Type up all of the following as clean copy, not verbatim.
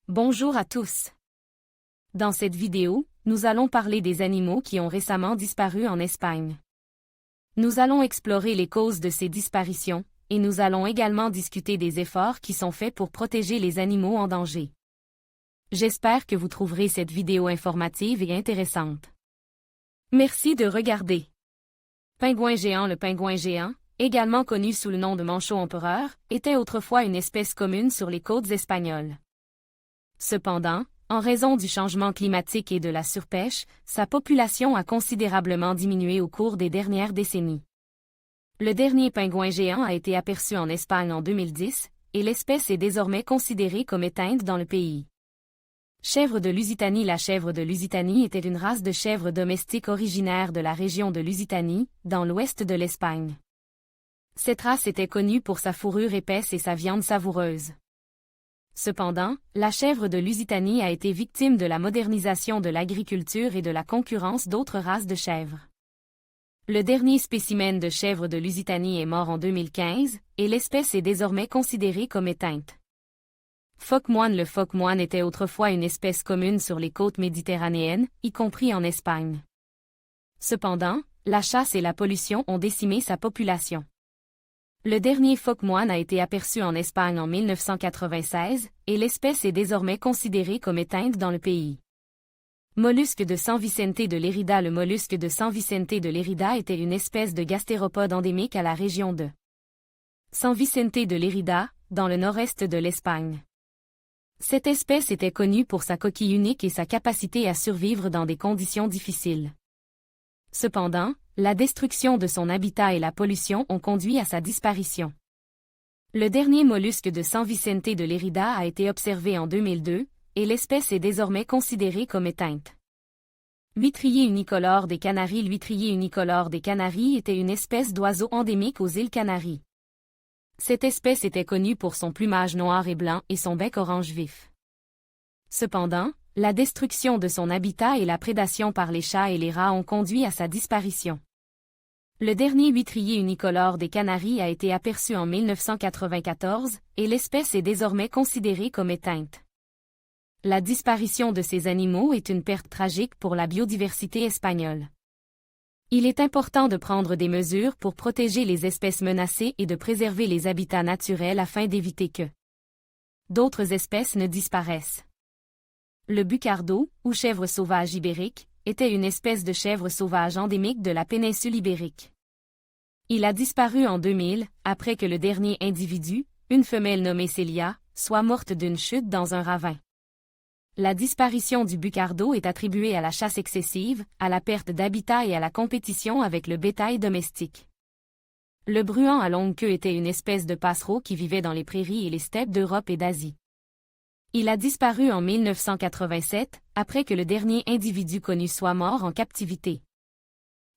Bonjour à tous. Dans cette vidéo, nous allons parler des animaux qui ont récemment disparu en Espagne. Nous allons explorer les causes de ces disparitions, et nous allons également discuter des efforts qui sont faits pour protéger les animaux en danger. J'espère que vous trouverez cette vidéo informative et intéressante. Merci de regarder. Pingouin géant. Le pingouin géant, également connu sous le nom de manchot empereur, était autrefois une espèce commune sur les côtes espagnoles. Cependant, en raison du changement climatique et de la surpêche, sa population a considérablement diminué au cours des dernières décennies. Le dernier pingouin géant a été aperçu en Espagne en 2010, et l'espèce est désormais considérée comme éteinte dans le pays. Chèvre de Lusitanie. La chèvre de Lusitanie était une race de chèvres domestiques originaire de la région de Lusitanie, dans l'ouest de l'Espagne. Cette race était connue pour sa fourrure épaisse et sa viande savoureuse. Cependant, la chèvre de Lusitanie a été victime de la modernisation de l'agriculture et de la concurrence d'autres races de chèvres. Le dernier spécimen de chèvre de Lusitanie est mort en 2015, et l'espèce est désormais considérée comme éteinte. Phoque moine. Le phoque moine était autrefois une espèce commune sur les côtes méditerranéennes, y compris en Espagne. Cependant, la chasse et la pollution ont décimé sa population. Le dernier phoque moine a été aperçu en Espagne en 1996, et l'espèce est désormais considérée comme éteinte dans le pays. Mollusque de San Vicente de Lérida. Le mollusque de San Vicente de Lérida était une espèce de gastéropode endémique à la région de San Vicente de Lérida, dans le nord-est de l'Espagne. Cette espèce était connue pour sa coquille unique et sa capacité à survivre dans des conditions difficiles. Cependant, la destruction de son habitat et la pollution ont conduit à sa disparition. Le dernier mollusque de San Vicente de Lérida a été observé en 2002, et l'espèce est désormais considérée comme éteinte. L'huîtrier unicolore des Canaries. L'huîtrier unicolore des Canaries était une espèce d'oiseau endémique aux îles Canaries. Cette espèce était connue pour son plumage noir et blanc et son bec orange vif. Cependant, la destruction de son habitat et la prédation par les chats et les rats ont conduit à sa disparition. Le dernier huîtrier unicolore des Canaries a été aperçu en 1994, et l'espèce est désormais considérée comme éteinte. La disparition de ces animaux est une perte tragique pour la biodiversité espagnole. Il est important de prendre des mesures pour protéger les espèces menacées et de préserver les habitats naturels afin d'éviter que d'autres espèces ne disparaissent. Le bucardo, ou chèvre sauvage ibérique, était une espèce de chèvre sauvage endémique de la péninsule ibérique. Il a disparu en 2000, après que le dernier individu, une femelle nommée Célia, soit morte d'une chute dans un ravin. La disparition du bucardo est attribuée à la chasse excessive, à la perte d'habitat et à la compétition avec le bétail domestique. Le bruant à longue queue était une espèce de passereau qui vivait dans les prairies et les steppes d'Europe et d'Asie. Il a disparu en 1987, après que le dernier individu connu soit mort en captivité.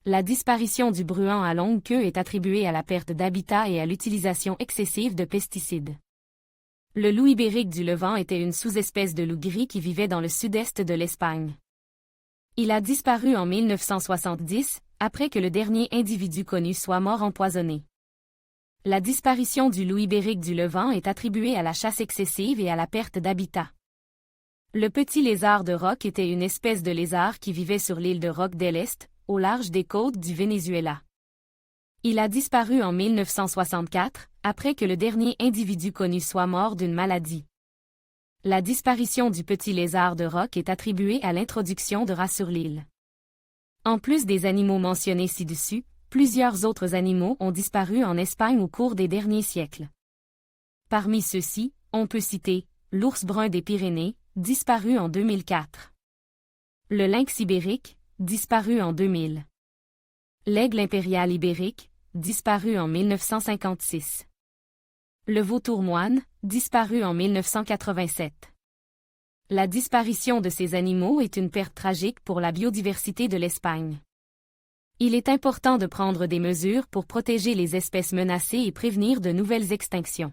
La disparition du bruant à longue queue est attribuée à la perte d'habitat et à l'utilisation excessive de pesticides. Le loup ibérique du Levant était une sous-espèce de loup gris qui vivait dans le sud-est de l'Espagne. Il a disparu en 1970, après que le dernier individu connu soit mort empoisonné. La disparition du loup ibérique du Levant est attribuée à la chasse excessive et à la perte d'habitat. Le petit lézard de roc était une espèce de lézard qui vivait sur l'île de Roque del Este, au large des côtes du Venezuela. Il a disparu en 1964, après que le dernier individu connu soit mort d'une maladie. La disparition du petit lézard de roc est attribuée à l'introduction de rats sur l'île. En plus des animaux mentionnés ci-dessus, plusieurs autres animaux ont disparu en Espagne au cours des derniers siècles. Parmi ceux-ci, on peut citer l'ours brun des Pyrénées, disparu en 2004. Le lynx ibérique, disparu en 2000. L'aigle impérial ibérique, disparu en 1956. Le vautour moine, disparu en 1987. La disparition de ces animaux est une perte tragique pour la biodiversité de l'Espagne. Il est important de prendre des mesures pour protéger les espèces menacées et prévenir de nouvelles extinctions.